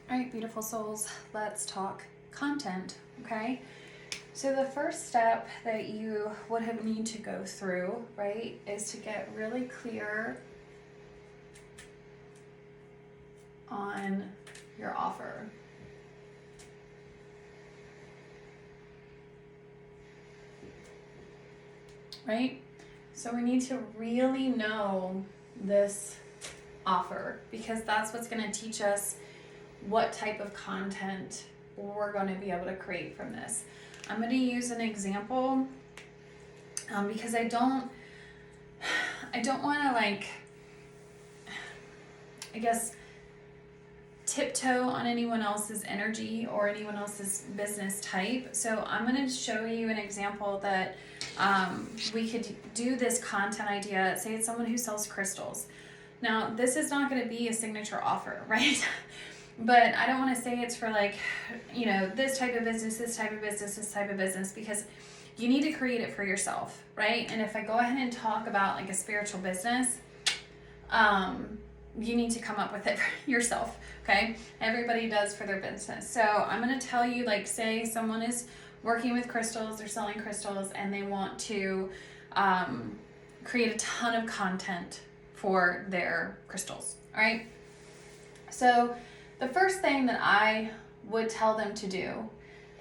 All right, beautiful souls, let's talk content, okay? So the first step that you would have need to go through, right, is to get really clear on your offer. Right? So we need to really know this offer because that's what's going to teach us what type of content we're going to be able to create from this. I'm going to use an example because I don't want to, like, I guess, tiptoe on anyone else's energy or anyone else's business type. So I'm going to show you an example that we could do this content idea. Say it's someone who sells crystals. Now, this is not going to be a signature offer, right? But I don't want to say it's for, like, you know, this type of business, this type of business, this type of business, because you need to create it for yourself, right? And if I go ahead and talk about, like, a spiritual business, you need to come up with it for yourself, okay? Everybody does for their business. So I'm going to tell you, like, say someone is working with crystals, they're selling crystals, and they want to create a ton of content for their crystals, all right? So the first thing that I would tell them to do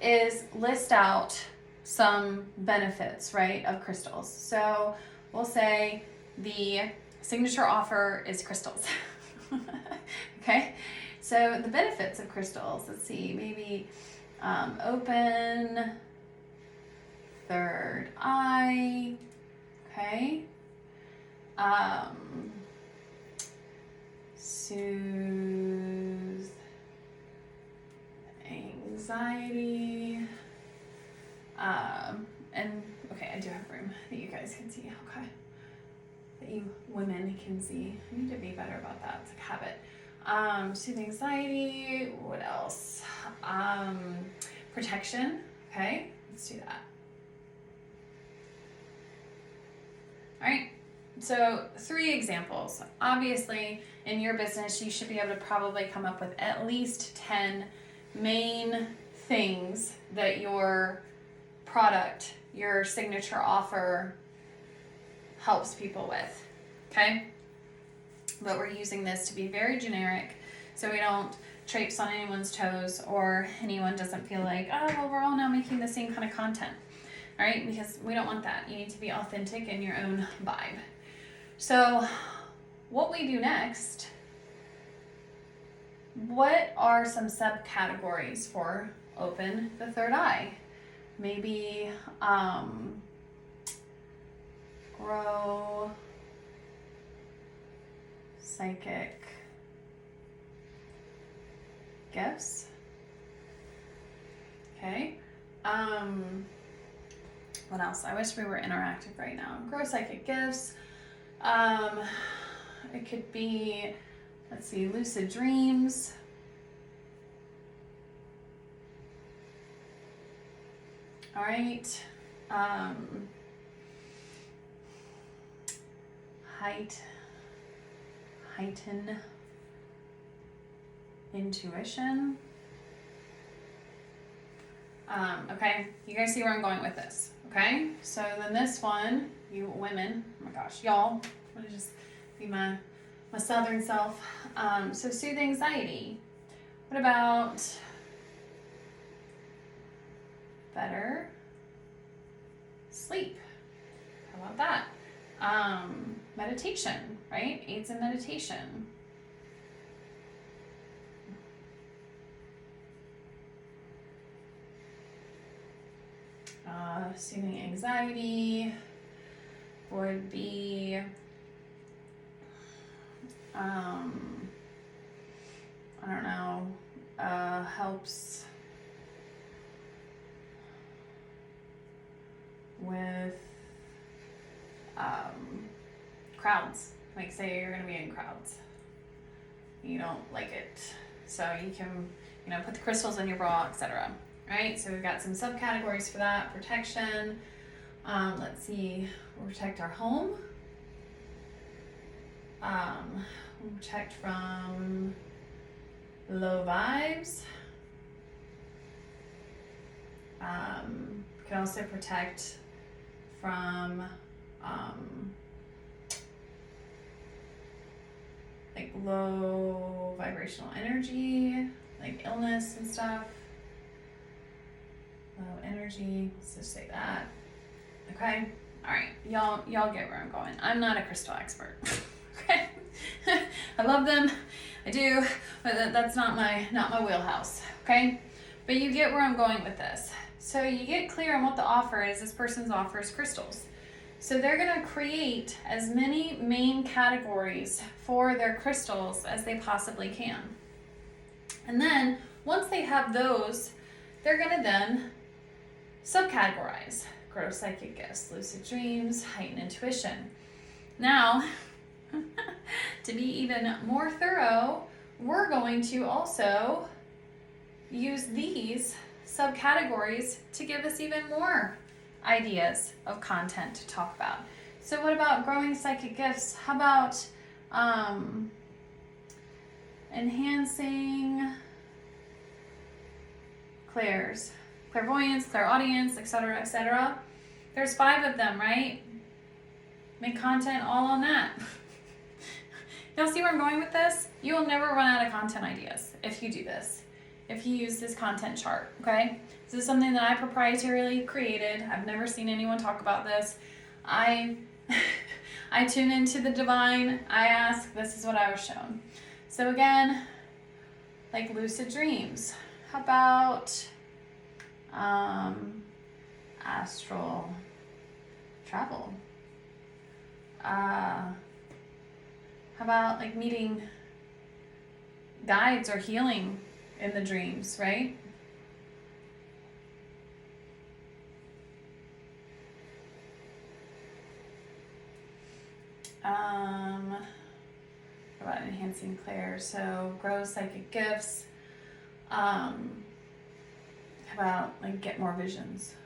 is list out some benefits, right, of crystals. So we'll say the signature offer is crystals. Okay, so the benefits of crystals, let's see, maybe open third eye, okay, soothe anxiety, and okay, I do have room that you guys can see, okay, that you women can see. I need to be better about that. It's like habit. Soothe anxiety. What else? Protection. Okay, let's do that. All right. So 3 examples. Obviously, in your business, you should be able to probably come up with at least 10 main things that your product, your signature offer, helps people with, okay? But we're using this to be very generic so we don't traipse on anyone's toes or anyone doesn't feel like, oh, well, we're all now making the same kind of content, all right? Because we don't want that. You need to be authentic in your own vibe. So what we do next, what are some subcategories for open the third eye? Maybe grow psychic gifts. Okay. What else? I wish we were interactive right now. Grow psychic gifts. It could be, let's see, lucid dreams. All right. Heighten intuition. Okay, you guys see where I'm going with this, okay? So then this one, you women, oh my gosh, y'all, I'm gonna just be my southern self. So soothe anxiety. What about better sleep? How about that? Meditation, right? Aids in meditation. Soothing anxiety would be I don't know, helps with crowds. Like, say you're going to be in crowds, you don't like it, so you can, you know, put the crystals in your bra, etc. Right? So we've got some subcategories for that. Protection. Let's see. We'll protect our home. We'll protect from low vibes. Can also protect from like low vibrational energy, like illness and stuff. Low energy, let's just say that. Okay, all right, y'all get where I'm going. I'm not a crystal expert. Okay, I love them, I do, but that's not my wheelhouse. Okay, but you get where I'm going with this. So you get clear on what the offer is. This person's offer is crystals. So they're going to create as many main categories for their crystals as they possibly can. And then once they have those, they're going to then subcategorize: grow psychic gifts, lucid dreams, heightened intuition. Now, to be even more thorough, we're going to also use these subcategories to give us even more ideas of content to talk about. So what about growing psychic gifts? How about enhancing clairvoyance, clairaudience, etc., etc.? There's 5 of them, right? Make content all on that. Y'all see where I'm going with this? You will never run out of content ideas if you do this. If you use this content chart, okay? This is something that I proprietarily created. I've never seen anyone talk about this. I tune into the divine. I ask, this is what I was shown. So again, like lucid dreams. How about astral travel? How about like meeting guides or healing in the dreams, right? About enhancing clair, so grow psychic gifts. How about like get more visions?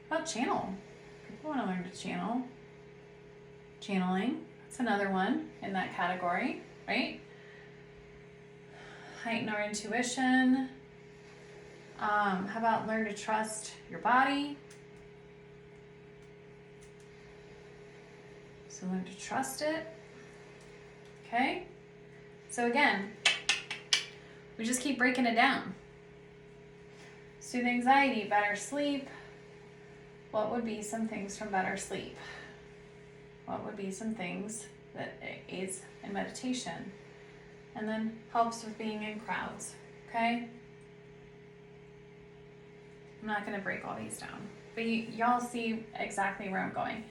How about channel? People want to learn to channel. Channeling, that's another one in that category, right? Heighten our intuition. How about learn to trust your body? So learn to trust it. Okay? So again, we just keep breaking it down. Soothe anxiety, better sleep. What would be some things from better sleep? What would be some things that aids in meditation? And then helps with being in crowds, okay? I'm not gonna break all these down, but y'all see exactly where I'm going.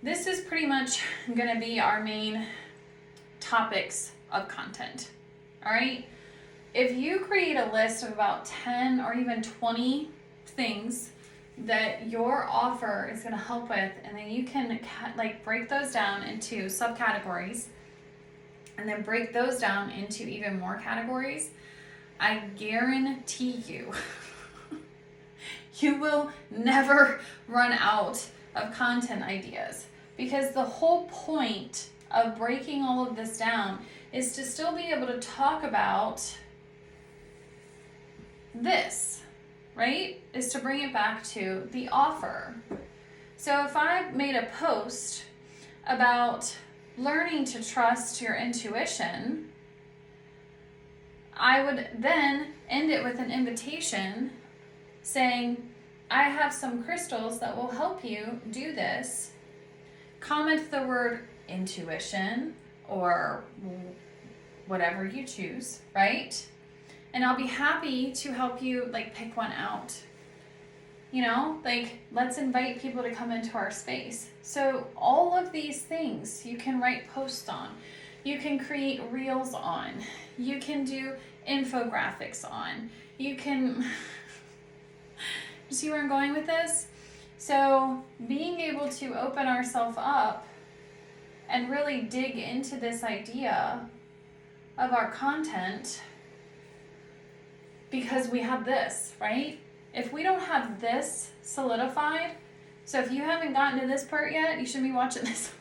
This is pretty much gonna be our main topics of content, all right? If you create a list of about 10 or even 20 things that your offer is gonna help with, and then you can like break those down into subcategories, and then break those down into even more categories, I guarantee you, you will never run out of content ideas, because the whole point of breaking all of this down is to still be able to talk about this, right? Is to bring it back to the offer. So if I made a post about learning to trust your intuition, I would then end it with an invitation saying, I have some crystals that will help you do this. Comment the word intuition or whatever you choose, right? And I'll be happy to help you like pick one out. You know, like let's invite people to come into our space. So all of these things you can write posts on. You can create reels on. You can do infographics on. You can you see where I'm going with this? So being able to open ourselves up and really dig into this idea of our content, because we have this, right? If we don't have this solidified, so if you haven't gotten to this part yet, you should be watching this.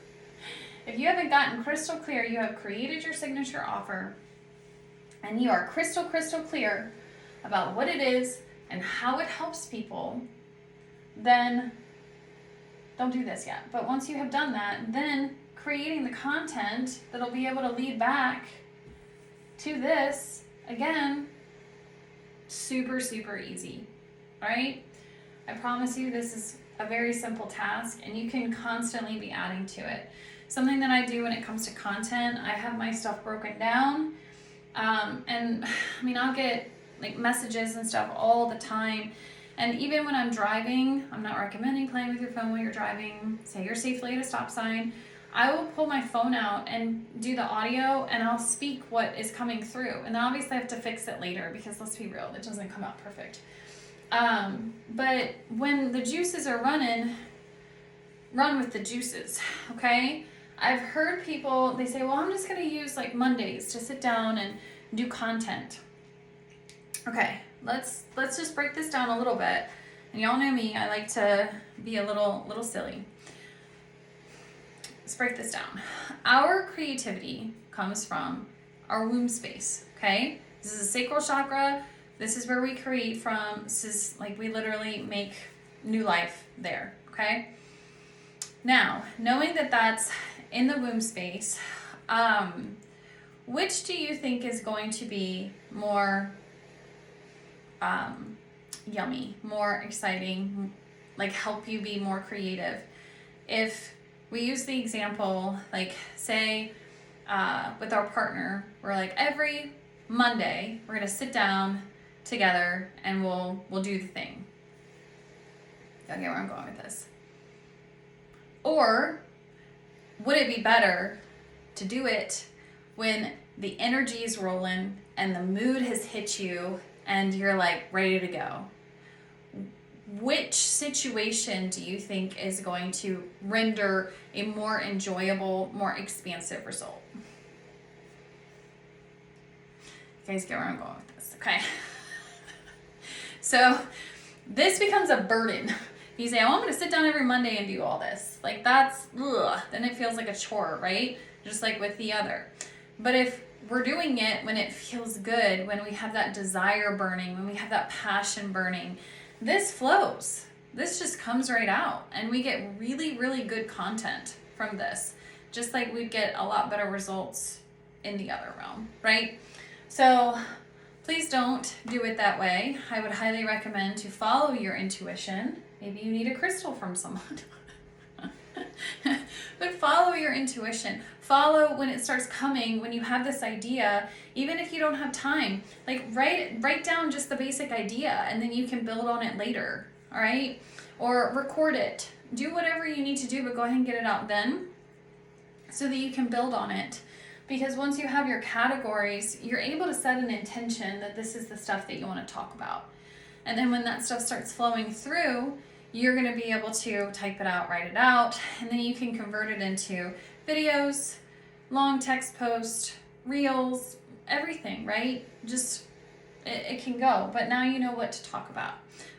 If you haven't gotten crystal clear, you have created your signature offer and you are crystal clear about what it is and how it helps people, then don't do this yet. But once you have done that, then creating the content that'll be able to lead back to this, again, super easy, all right? I promise you this is a very simple task and you can constantly be adding to it. Something that I do when it comes to content, I have my stuff broken down. And I mean, I'll get like messages and stuff all the time. And even when I'm driving, I'm not recommending playing with your phone while you're driving. Say you're safely at a stop sign. I will pull my phone out and do the audio and I'll speak what is coming through. And then obviously I have to fix it later because let's be real, it doesn't come out perfect. But when the juices are running, run with the juices, okay? I've heard people, they say, well, I'm just going to use like Mondays to sit down and do content. Okay, let's just break this down a little bit. And y'all know me, I like to be a little silly. Let's break this down. Our creativity comes from our womb space, okay? This is a sacral chakra. This is where we create from. This is like we literally make new life there, okay? Now, knowing that that's in the womb space, which do you think is going to be more yummy, more exciting, like help you be more creative? If we use the example, like say with our partner, we're like every Monday we're gonna sit down together and we'll do the thing. Y'all get where I'm going with this? Or would it be better to do it when the energy is rolling and the mood has hit you and you're like ready to go? Which situation do you think is going to render a more enjoyable, more expansive result? You guys get where I'm going with this, okay? So this becomes a burden. You say, oh, I'm going to sit down every Monday and do all this. Like that's, ugh, then it feels like a chore, right? Just like with the other. But if we're doing it when it feels good, when we have that desire burning, when we have that passion burning, this flows. This just comes right out and we get really good content from this. Just like we'd get a lot better results in the other realm, right? So please don't do it that way. I would highly recommend to follow your intuition. Maybe you need a crystal from someone. But follow your intuition. Follow when it starts coming, when you have this idea, even if you don't have time, like write down just the basic idea and then you can build on it later, all right? Or record it. Do whatever you need to do, but go ahead and get it out then so that you can build on it. Because once you have your categories, you're able to set an intention that this is the stuff that you want to talk about. And then when that stuff starts flowing through, you're going to be able to type it out, write it out, and then you can convert it into videos, long text posts, reels, everything, right? Just, it can go, but now you know what to talk about.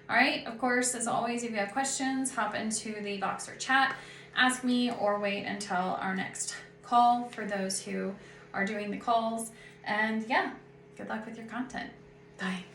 All right, of course, as always, if you have questions, hop into the Voxer chat, ask me, or wait until our next call for those who are doing the calls. And yeah, good luck with your content. Bye.